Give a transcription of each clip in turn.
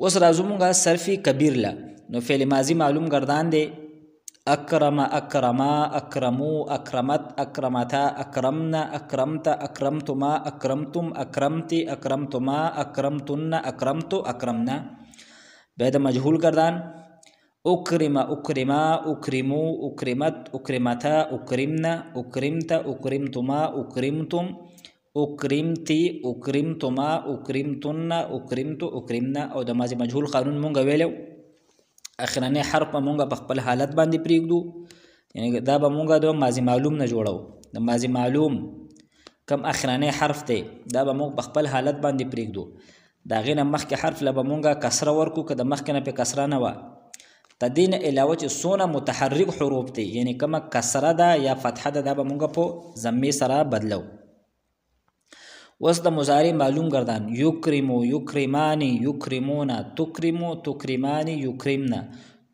اوس راځو مونږه صرف کبیر لا. نو فعل ماضی معلوم گردان دی اکرم، اکرما، اکرمو، اکرمت، اکرمتا، اکرمنا، اکرمت، اکرمتما، اکرمتم، اکرمتی، اکرمتما، اکرمتن، اکرمتو، اکرمنا. بیا د مجهول گردان اکرم، اکرما، اکرمو، اکرمت، اکرمتا، اکرمنا، اکرمت، اکرمتما، اکرمتم، اکرمتی، اکرمتما، اکرمتن، اکرمتو، اکرمنا. او د ماضی مجهول قانون مونږ ویلو اخرنی حرف په مونږ په خپل حالت باندې پریږدو، یعنی دا به مونږ د ماضی معلوم نه جوړو. د ماضی معلوم کم اخرنی حرف دی دا به مونږ په خپل حالت باندې پریږدو. د هغې نه مخکې حرف له به مونږ کسره ورکو که د مخکې نه پې کسره نه وه. د دې نه علاوه چې څونه متحرک حروف دی یعنی کومه کسره ده یا فتحه ده دا به مونږ په ضمې سره بدلو. اوس د مضارع معلوم گردان یکرمو، یکرمانی، یکرمونا، تکرمو، تکرمانی، یکرمنا،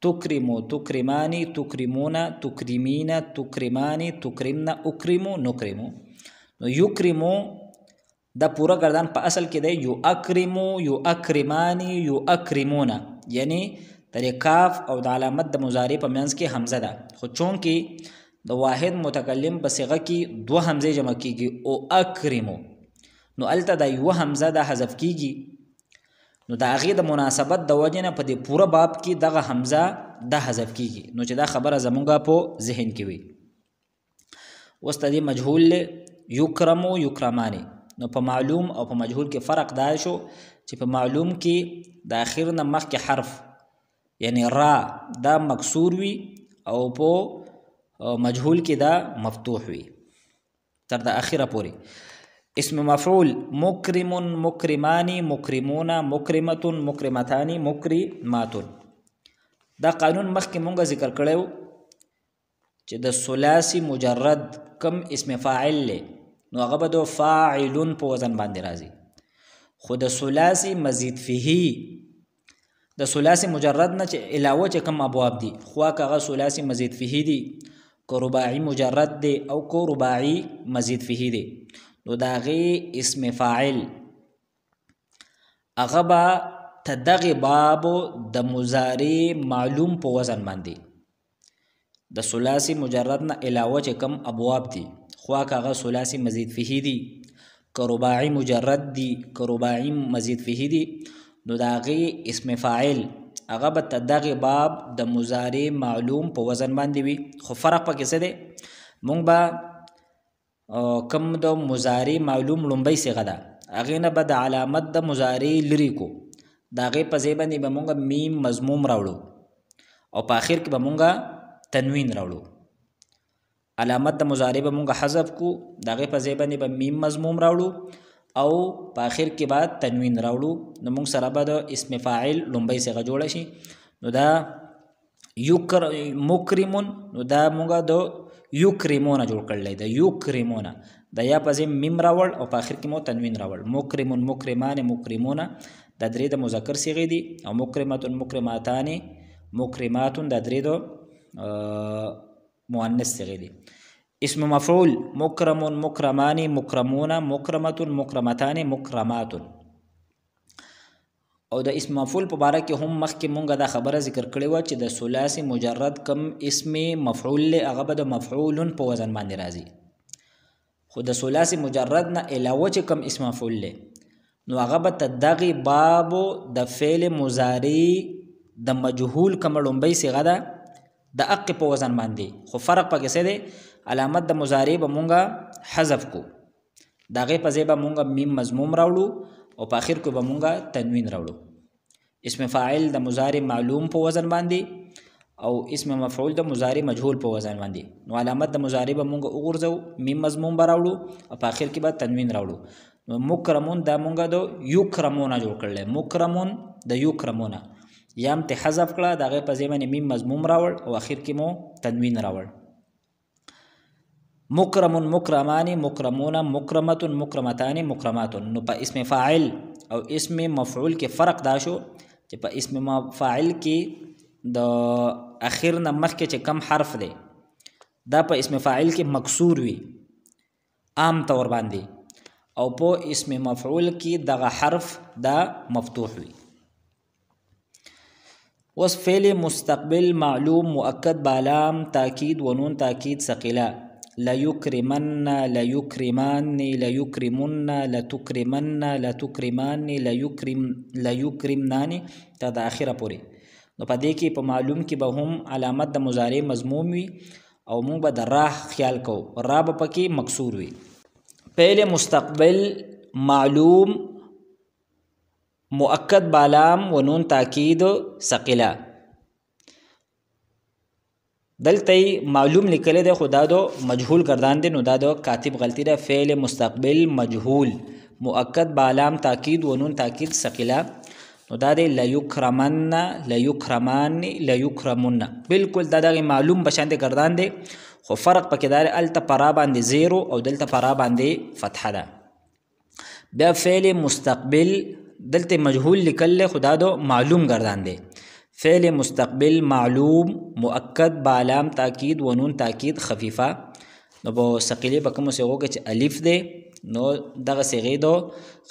تکرمو، تکرمانی، تکرمونا، تکرمینا، تکرمانی، تکرمنا، اکرمو، نکرمو. نو یکرمو دا پورا گردان په اصل کې دی یو اکرمو، یو اکرمانی، یو اکرمونا، یعنی تر کاف او د علامت د مضارع په منځ کې حمزه ده. خو چونکې د واحد متکلم په صيغه کې دو حمزه جمع کیږي او اکرمو، نو الته دا یو حمزه دا حذف کیږي. نو دا هغې د مناسبت د وجې نه په دې پوره باب کې دغه حمزه دا حذف کیږي. نو چې دا خبره زمونږ په ذهن کې وي. اوس د دې مجهول یکرمو، یکرمانی. نو په معلوم او په مجهول کې فرق دا شو چې په معلوم کې د اخر نه مخکې حرف یعنی را دا مکسور وي او په مجهول کې دا مفتوح وي تر د اخره پورې. اسم مفعول مکرم، مکرمانی، مکرمونا، مکرمتون، مکرمتانی، مکرماتون. دا قانون مخکې مونږ ذکر کړی چې د ثلاثي مجرد کم اسم فاعل لی نو هغه به د فاعلون په وزن باندې راځي. خو د ثلاثي مزید فیهی د ثلاثي مجرد نه چې علاوه چې کم ابواب دي خوا که هغه ثلاثي مزید فیهی دي که رباعي مجرد دی او که رباعي مزید فیهی دی نو د هغې اسم فاعل هغه به تدغې بابو د مضارع معلوم په وزن باندې د ثلاثي مجرد نه علاوه چې کم ابواب دي خوا که هغه ثلاثي مزید فیهی دي که رباعي مجرد دي که رباعي مزید فیهی دي نو د هغې اسم فاعل هغه به تدغې باب د مضارع معلوم په وزن باندې وي. خو فرق پکې څه دی؟ مونږ به کم د مضارع معلوم لومبۍ صيغه ده هغې نه به د علامت د مضارع لرې کو د هغې په ځای باندې به مونږ میم مضموم راوړو او په آخر کې به مونږ تنوین راوړو. علامت د مضارع به مونږ حذف کو د هغې په ځای باندې به میم مضموم راوړو او په آخر کې به تنوین راوړو. نو مونږ سره به د اسم فاعل لومبۍ صيغه جوړه شي. نو دا مکرمون نو دا مونږ د یکرمونه جوړ کړلی د یکرمونه د یا په ځای میم راوړ او په آخر کې مو تنوین راوړ. مکرمون، مکرمان، مکرمونه دا درې د مذکر صيغې دي او مکرمتون، مکرماتان، مکرماتون دا درې د مؤنث صيغې دي. اسم مفعول مکرمون، مکرمانی، مکرمونه، مکرمتون، مکرمتان، مکرماتون. او د اسم مفعول په باره کې هم مخکې مونږ دا خبره ذکر کړې وه چې د ثلاثي مجرد کم اسم مفعول لی هغه به د مفعولون په وزن باندې راځي. خو د ثلاثي مجرد نه علاوه چې کم اسم مفعول لی نو هغه به تدغې بابو د فعل مضارع د مجهول کم لومبۍ صيغه ده د اق په وزن باندې. خو فرق پکې څه دی؟ علامت د مضارع به مونږ حذف کو د هغې په ځای به مونږ میم مضموم راوړو او په آخر کې به مونږ تنوین راوړو. اسم فاعل د مضارع معلوم په وزن باندې او اسم مفعول د مضارع مجهول په وزن باندې. نو علامت د مضارع به مونږ وغورځو میم مضموم به راوړو او په آخر کې به تنوین راوړو. نو مکرمون دا مونږ د یکرمونه جوړ کړلی مکرمون د یکرمونه یم ته حذف کړه د هغې په ځای باندې میم مضموم راوړ او آخر کې مو تنوین راوړ. مکرمون، مکرمانی، مکرمونه، مکرمتون، مکرمتان، مکرماتون. نو په اسم فاعل او اسم مفعول کې فرق دا شو چې په اسم فاعل کې د اخر نه مخکې چې کم حرف دی دا په اسم فاعل کې مکسور وي عام طور باندې او په اسم مفعول کې دغه حرف دا مفتوح وي. اوس فعل مستقبل معلوم مؤکد بالام تاکید و نون تاکید ثقيله ليكرمن ليكرمان ليكرمن لتكرمن لتكرمان ليكرمنان تا د اخره پورې. نو په دې کې په معلوم کې به هم علامت د مضارع مضموم وي او موږ به د را خیال کوو، را به پکې مکسور وي. فعل مستقبل معلوم مؤکد بالام و نون تاکید ثقيله. دلته معلوم لیکل دی خو دا د مجهول گردان دی، نو دا د کاتب غلطی ده. فعل مستقبل مجهول مؤکد بالام تاکید و نون تاکید ثقيله، نو دا دی لیکرمن لیکرمان لیکرمن. بالکل دا دغه معلوم بشاند گردان دی، خو فرق پکې دا الته پرا باندې زیرو او دلته پرا باندې فتحه ده. بیا فعل مستقبل دلته مجهول لیکل خدا دو معلوم گردان دی. فعل مستقبل معلوم مؤکد بالام تاکید و نون تاکید خفیفه. نو په ثقيله په کوم صيغو کې چې الف دی نو دغه صيغې دو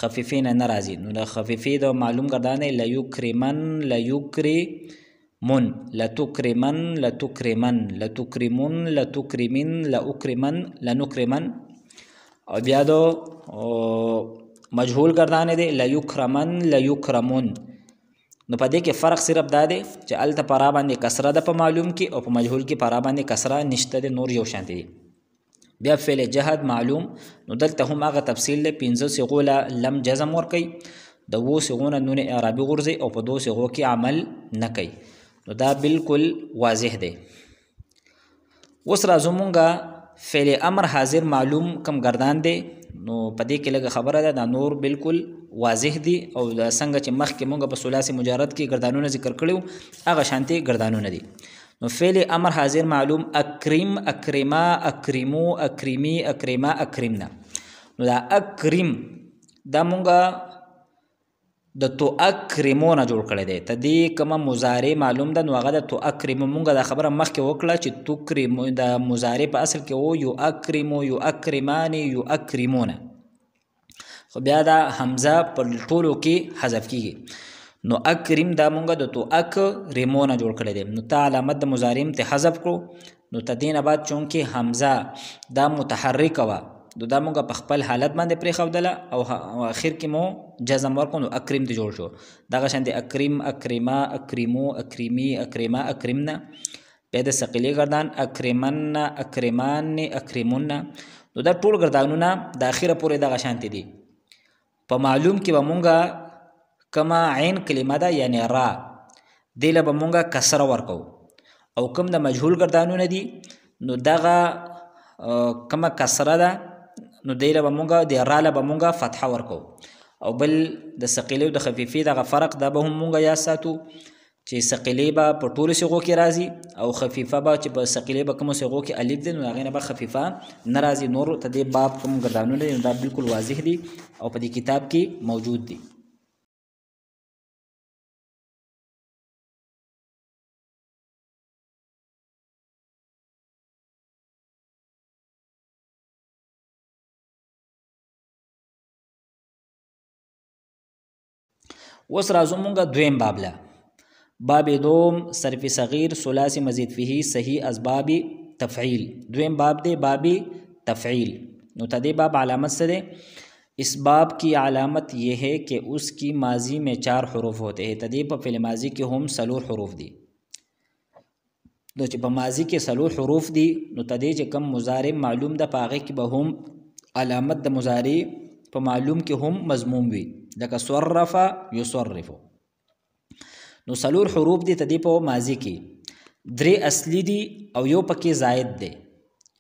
خفیفین نه راځي، نو د خفیفې دو معلوم گردان دی. لیکرمن لیکرمن لتکرمن لتکرمن لتکرمن لتکرمن لاکرمن لنکرمن. او بیا دو مجهول گردان دی لیکرمن لیکرمن. نو په دې کې فرق صرف دا دی چې الته پرا باندې کسره ده په معلوم کې او په مجهول کې پرا باندې کسره نشته دی، نور یو شانتي دي. بیا فعل جهد معلوم، نو دلته هم هغه تفصیل له 15 صيغو لم جزم ورکي، د 2 صيغو نه نون اعرابي غورځي او په 2 صيغو کې عمل نه کوي، نو دا بالکل واضح دی. اوس راځو مونږه فعل امر حاضر معلوم کم گردان دی، نو په دې کې لږه خبره ده، دا نور بالکل واضح دي او د څنګه چې مخکې مونږ په ثلاثي مجرد کې گردانونه ذکر کړیو هغه شانتي گردانونه دي. نو فعل امر حاضر معلوم اکرم اکرما اکرمو اکرمی اکرما اکرمنا. نو دا اکرم دا مونږه د تو اکرمو نه جوړ کړی دی، ته دې کومه مضارع معلوم ده نو هغه د تو اکرمو. مونږ دا خبره مخکې وکړه چې تکرمو د مضارع په اصل کې و یو اکرمو یو اکرمانی یو اکرمونه، خو بیا دا حمزه پر ټولو کې حذف کیږي. نو اکرم دا مونږ د تو اکرمو نه جوړ کړی دی، نو تا علامت د مضارع ته حذف کړو، نو تدین بعد چونکه حمزه دا متحرک وا نو دا مونږ په خپل حالت باندې پرې خودله او اخر کې مو جزم ورکو، نو اکرم ته جوړ شو. دغه شان دی اکرم اکرما اکرمو اکرمی اکرما اکرمنا. پیدا ثقيله گردان اکرمن اکرمان اکرمون. نو دا ټول گردانونه د اخره پورې دغه شانتي دي. په معلوم کې به مونږه کما عین کلمه ده یعنی را دی له به مونږه کسره ورکو، او کوم د مجهول گردانونه دي نو دغه کما کسره ده نو دی له به مونږه د را له به مونږه فتحه ورکو. او بل د ثقيله او د خفيفي دغه فرق دا به هم مونږه یا ساتو چې ثقيله به په ټولو صيغو کې راځي او خفيفه به چې په ثقيله به کوم صيغو کې الف دي نو هغه نه به خفيفه نه راځي. نور ته دې باب کوم گردانونه دي دا بالکل واضح دي او په دې کتاب کې موجود دي. اوس راځو مونږه دویم باب له. باب دوم صرف صغیر ثلاثی مزید فيه صحیح اسباب تفعیل. دویم باب دے باب تفعیل. نو تدے باب علامت سے دے، اس باب کی علامت یہ ہے کہ اس کی ماضی میں 4 حروف ہوتے ہیں. تدے پا فعل ماضی کے ہم 4 حروف دی، نو چې په ماضی کې 4 حروف دي نو تدې چې کم مضارع معلوم ده پاغه کې به هم علامت د مضارع په معلوم کې هم مضموم وي، لکه صرف یصرف. نو 4 حروف دي تدې په ماضی کې، 3 اصلي دي او یو پکې زائد دی،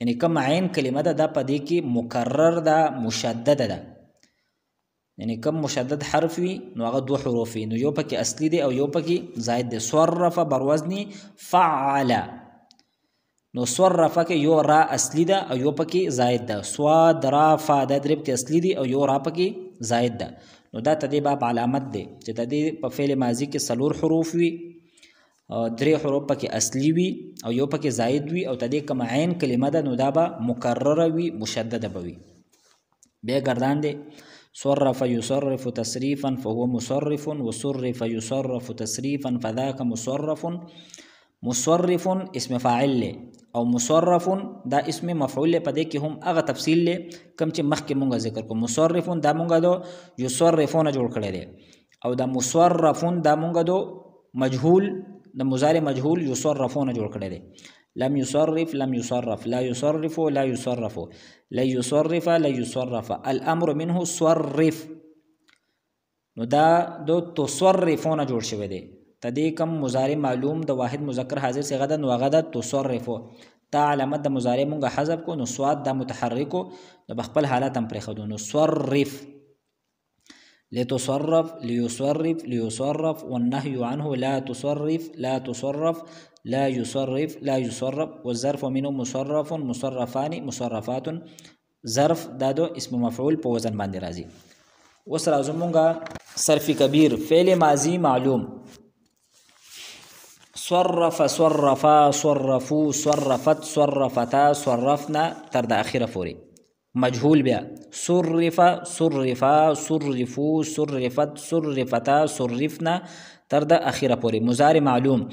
یعنی کم عین کلمه ده دا پدې کې مکرر ده مشدد ده، یعنی کم مشدد حرف وي نو هغه 2 حروف وي، نو یو پکې اصلي دی او یو پکې زائد دی. صرف بر وزن فعل، نو صرف کې یو را اصلي ده او یو پکې زائد ده. صاد را فا د درب کې اصلي دي او یو را پکې زائد ده. نو دا تدې باب علامت دی چې تدې په فعل ماضی کې 4 حروف وي، 3 حروف پکې اصلي وي او یو پکې زائد وي، او تدې کم عین کلمه ده نو دا به مکرره وي مشدده به وي. بیا گردان دی صرف يصرف تصريفا فهو مصرف، وصرف يصرف تصريفا فذاك مصرف. مصرف اسم فاعل له او مصرف دا اسم مفعول له. پدې کې هم هغه تفصیل له کوم چې مخکې مونږه ذکر کوم. مصرف دا مونږه دو یصرفون جوړ کړی دی، او دا مصرف دا مونږه دو مجهول د مضارع مجهول یصرفون جوړ کړی دی. لم يصرف لم يصرف، لا يصرف لا يصرف، لا يصرف لا يصرف. الامر منه صرف، نو دا دو تصرفون جوړ شوی دی. تدې کم مضارع معلوم د واحد مذکر حاضر صيغه ده، نو هغه د تصرف. تا علامت د مضارع مونږه حذف کو، نو صاد د متحرک نو بخپل حالت هم پرې خدو. نو صرف لتصرف ليصرف ليصرف، والنهي عنه لا تصرف لا تصرف لا يصرف لا يصرف. والظرف منه مصرف مصرفان مصرفات. ظرف دا دو اسم مفعول په وزن باندې راځي. اوس راځو مونږه صرف کبیر فعل ماضی معلوم. صرف صرفا صرفو صرفت صرفتا صرفنا تر د اخره پورې. مجهول بیا صرف صرفا صرفو صرفت صرفتا صرفنا تر د اخره پورې. مضارع معلوم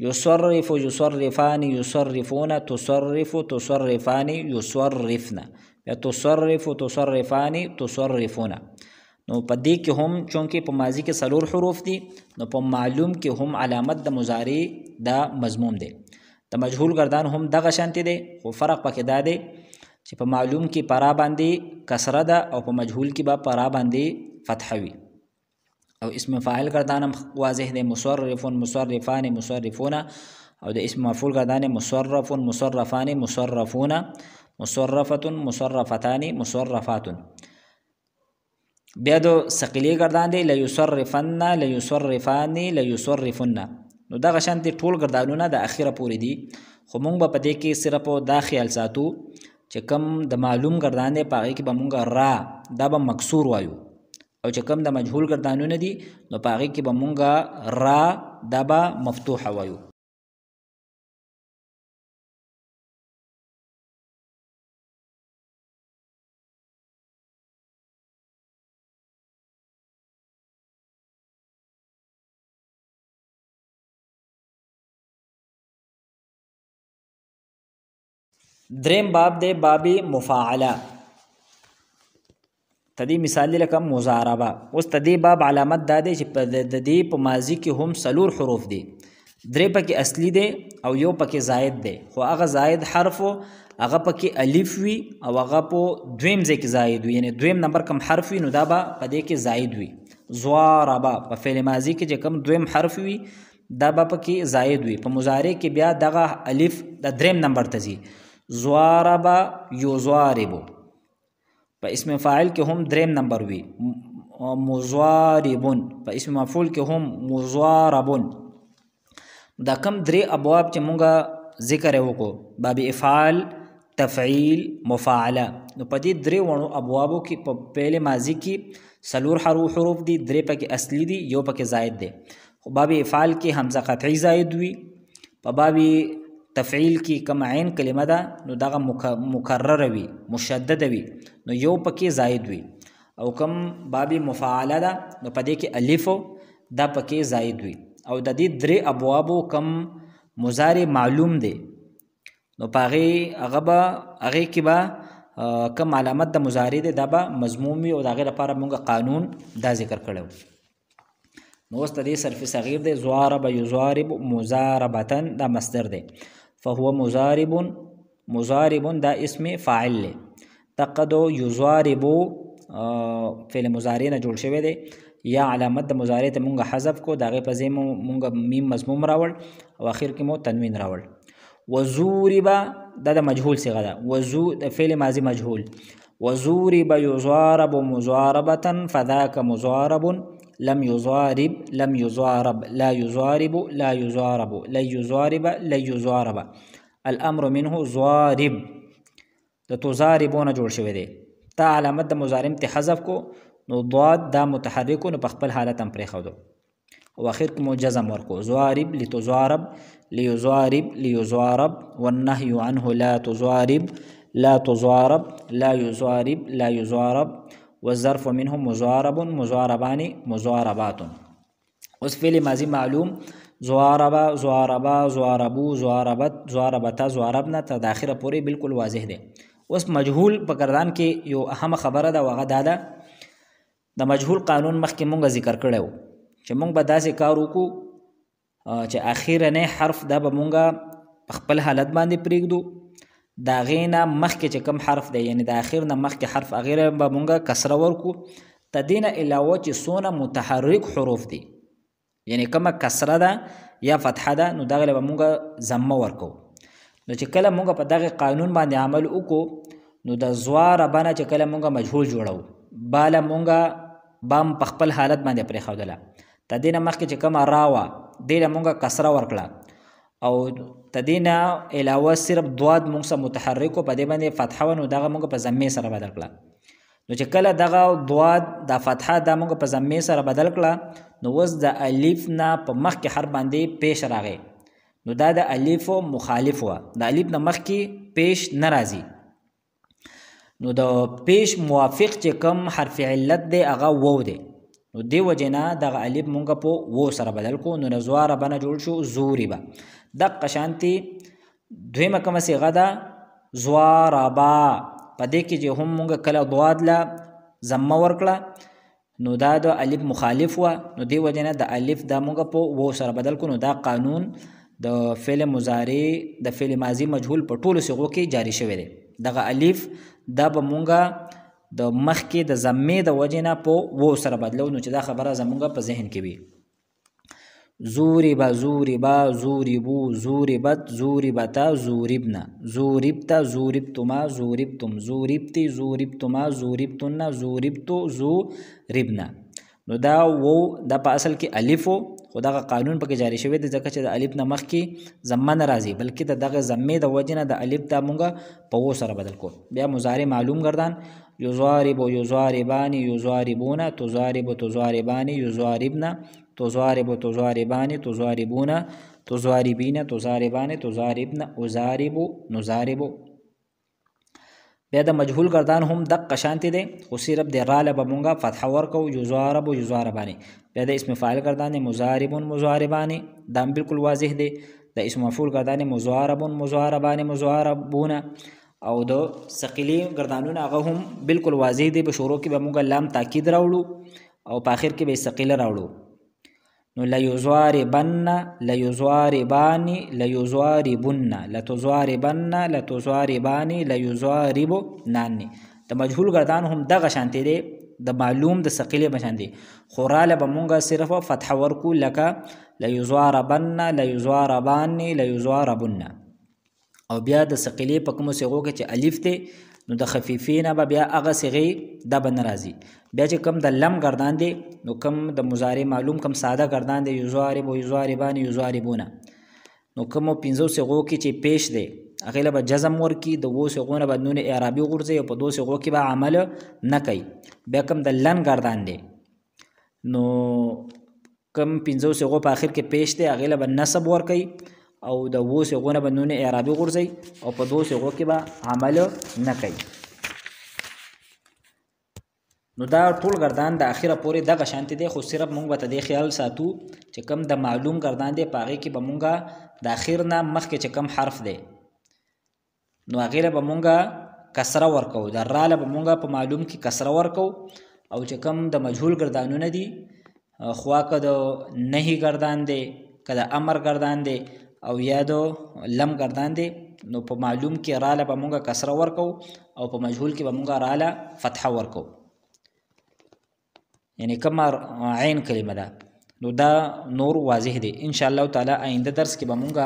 يصرف يصرفان يصرفون تصرف تصرفان يصرفن، یا تصرف تصرفان تصرفون. نو په دې کې هم چونکې په ماضی کې څلور حروف دي، نو په معلوم کې هم علامت د مضارع دا مضموم دی. د مجهول گردان هم دغه شانتي دی، خو فرق پکې دا دی چې په معلوم کې پرا باندې کسره ده او په مجهول کې به پرا باندې فتحه وي. او اسم فاعل گردان هم واضح دی، مصرف مصرفان مصرفون. او د اسم مفعول گردان مصرف مصرفان مصرفون مصرفة مصرفتان مصرفات. بیا د ثقیلی گردان دی لیصرفن لیصرفان لیصرفن. نو دغه شانتي ټول گردانونه د اخیره پورې دي، خو مونږ به په دې کې صرف دا خیال ساتو چې کم د معلوم گردان دی په هغې کې به مونږ را دا به مکسور وایو، او چې کم د مجهول گردانونه دي نو په هغې کې به مونږ را دا به مفتوحه وایو. دریم باب دی باب مفاعله. تدی مثال لکم مضاربه. اوس تدی باب علامت دا دی چې د دې په ماضی کې هم څلور حروف دي، درې پکې اصلي دی او یو پکې زائد دی، خو هغه زائد حرف هغه پکې الف وي او هغه په دویم ځای کې زائد وي، یعنی دویم نمبر کم حرف وي نو دا به په دې کې زائد وي. ضاربه په فعل ماضی کې چې کم دویم حرف وي دا به پکې زائد وي. په مضارع کې بیا دغه الف د دریم نمبر ته ځي. ضارب یضارب. په اسم فاعل کې هم دریم نمبر وي. مضاربون. په اسم مفعول کې هم مضاربون. دا کم درې ابواب چې مونږه ذکر وکړو، باب افعال تفعیل مفاعله، نو په دې درې وړو ابوابو کې په فعل ماضي کې څلور حروف دي، درې پکې اصلي دي، یو پکې زائد دی. خو باب افعال کې حمزه قطعی زائد وي، په باب تفعیل کې کم عین کلمه ده نو دغه مکرره وي مشدده وي نو یو پکې زائد وي. او کم باب مفاعله ده نو په دې کې الف دا پکې زائد وي. او د دې درې ابوابو کم مضارع معلوم دی نو په هغه کې به کم علامت د مضارع دی دا به مضموم وي، او د هغې لپاره موږ قانون دا ذکر کړی. نو اوس د دې صرف صغیر دی. ضارب یضارب مضاربتن دا مصدر دی. فهو مضارب. مضارب دا اسم فاعل له. تقدو یضارب فعل مضارع نه جوړ شوی دی، یا علامت د مضارع ته مونږ حذف کو، د هغې په ځای مونږ میم مضموم راوړ او اخر کې مو تنوین راوړ. وضورب دا د مجهول صیغه ده، د فعل ماضي مجهول. وضورب یضارب مضاربة فذاک مضارب. لم يضارب لم يضارب لا يضارب لا يضارب لا يضارب لا يضارب. الامر منه ضارب. د تضاربون جوړ شوی دی. تا علامت د مضارع ته حذف کو نو ضاد دا متحرک نو په خپل حالت هم پرېښودو او اخر کې مو جزم ورکو. ضارب لتضارب ليضارب ليضارب. والنهي عنه لا تضارب لا تضارب لا يضارب لا يضارب. والظرف منهم مضارب مضاربان مضاربات. اوس فعل ماضی معلوم ضاربا ضاربا ضاربو ضاربت ضاربتا ضاربنا تر د اخره پورې بالکل واضح دی. اوس مجهول په گردان کې یو اهم خبره ده وغه دا ده د مجهول قانون مخکې مونږ ذکر کړو چې مونږ به داسې کار وکړو چې اخیرنی حرف دا به مونږ په خپل حالت باندې پرېږدو، د هغې نه مخکې چې کوم حرف دی یعنی د اخر نه مخکې حرف هغې به مونږ کسره ورکړو. د دې نه علاوه چې څونه متحرک حروف دي یعنی کومه کسره ده یا فتحه ده نو دغه به مونږ ضمه ورکو. نو چې کله مونږ په دغه قانون باندې عمل وکړو نو د ضاربه نه چې کله مونږ مجهول جوړو باله مونږ بام په خپل حالت باندې پرېښودله. د دې نه مخکې چې کومه را وه دې له مونږ کسره ورکړه او د دې نه علاوه صرف دواد مونږ سره متحرک و په دې باندې فتحه وه نو دغه مونږ په ضمې سره بدل کړه. نو چې کله دغه دواد د فتحه دا مونږ په ضمې سره بدل کړه نو اوس د الف نه په مخکې حرف باندې پیش راغی نو دا د الف مخالف وه، د الف نه مخکې پیش نه راځي. نو د پیش موافق چې کم حرف علت دی هغه وو دی، نو دی وجې نه دغه الف مونږ په وو سره بدل کو نو ضاربه نه جوړ شو ضوربه. دقه شانتي دویمه کومه صیغه ده ضاربا، په دې کې چې هم مونږ کله ضاد له ضمه ورکړه نو دا د الف مخالف وه نو دی وجې نه د الف دا مونږ په وو سره بدل کو. نو دا قانون د فعل مضارع د فعل ماضي مجهول په ټولو صیغو کې جاری شوی دی. دغه الف دا به مونږ د مخکې د ضمې د وجې نه په وو سره بدلو نو چې دا خبره زمونږ په ذهن کې وي. ضورب ضوربا ضوربو ضوربت ضوربتا ضوربنا ضوربت ضوربتما ضوربتم ضوربتی ضوربتما ضوربتن ضوربتو ضوربنا. نو دا وو دا په اصل کې الف و خو دغه قانون پکې جاری شوی دی ځکه چې د الف نه مخکې ضمه نه راځي بلکې د دغه ضمې د وجې نه د الف دا مونږ په وو سره بدل کو. بیا مضارع معلوم گردان یضارب یضاربان یضاربون تضارب تضاربان یضاربن تضارب تضاربان تضاربون تضاربین تضاربان تضاربن اضارب نضارب. بیا د مجهول گردان هم دقه شانتی دی خو صرف د را له به مونږ فتحه ورکو یضارب یضاربان. بیا د اسم فاعل گردان مضارب مضاربان دا بالکل واضح دی. د اسم مفعول گردان مضارب مضاربان مضاربون او د ثقیلی گردانونه هغه هم بالکل واضح دی. په شروع کې به مونږ لام تاکید راوړو او په آخر کې به ثقیله راوړو. نو لیضاربن لیضاربان لیضاربن لتضاربن لتضاربان لیضاربنان. د مجهول گردان هم دغه شانتی دی د معلوم د ثقیلې بشان دی خو راله به مونږ صرف فتح ورکو لکه لیضاربن لیضاربان لیضاربن. او بیا د ثقیلې په کومو صیغو کې چې الف دی نو د خفیفې نه به بیا هغه صیغې دا به نه راځي. بیا چې کم د لم گردان دی نو کم د مضارع معلوم کم ساده گردان دی یضارب و یضاربان یضاربون. نو کومو پنځو صیغو کې چې پیش دی هغې له به جزم ورکي د وو صیغو نه به نون اعرابي غورځوي او په دو صیغو کې به عمل نه کوي. بیا کم د لن گردان دی نو کم پنځو صیغو په آخر کې پیش دی هغې له به نصب ورکوي او د وو صیغو نه به نون اعرابي غورځوي او په دو صیغو کې به عمل نه کوي. نو دا ټول گردان د اخره پورې دغه شانتی دی خو صرف مونږ به ته دې خیال ساتو چې کم د معلوم گردان دی په هغې کې به مونږ د اخر نه مخکې چې کم حرف دی نو هغې له به مونږ کسره ورکو، د را له به مونږ په معلوم کې کسره ورکو او چې کم د مجهول گردانونه دي خوا که د نهي گردان دی که د امر گردان دی او یا د لم گردان دی نو په معلوم کې را له به مونږ کسره ورکو او په مجهول کې به مونږ را له فتحه ورکو یعنی کم عین کلمه ده. نو دا نور واضح دی. ان شاء الله تعالی آینده درس کې به مونږ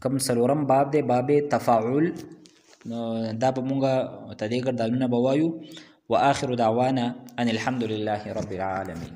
کم څلورم باب دی باب تفاعل دا به مونږ ته دې ګردانونه به وایو. واخر دعوانا ان الحمد لله رب العالمین.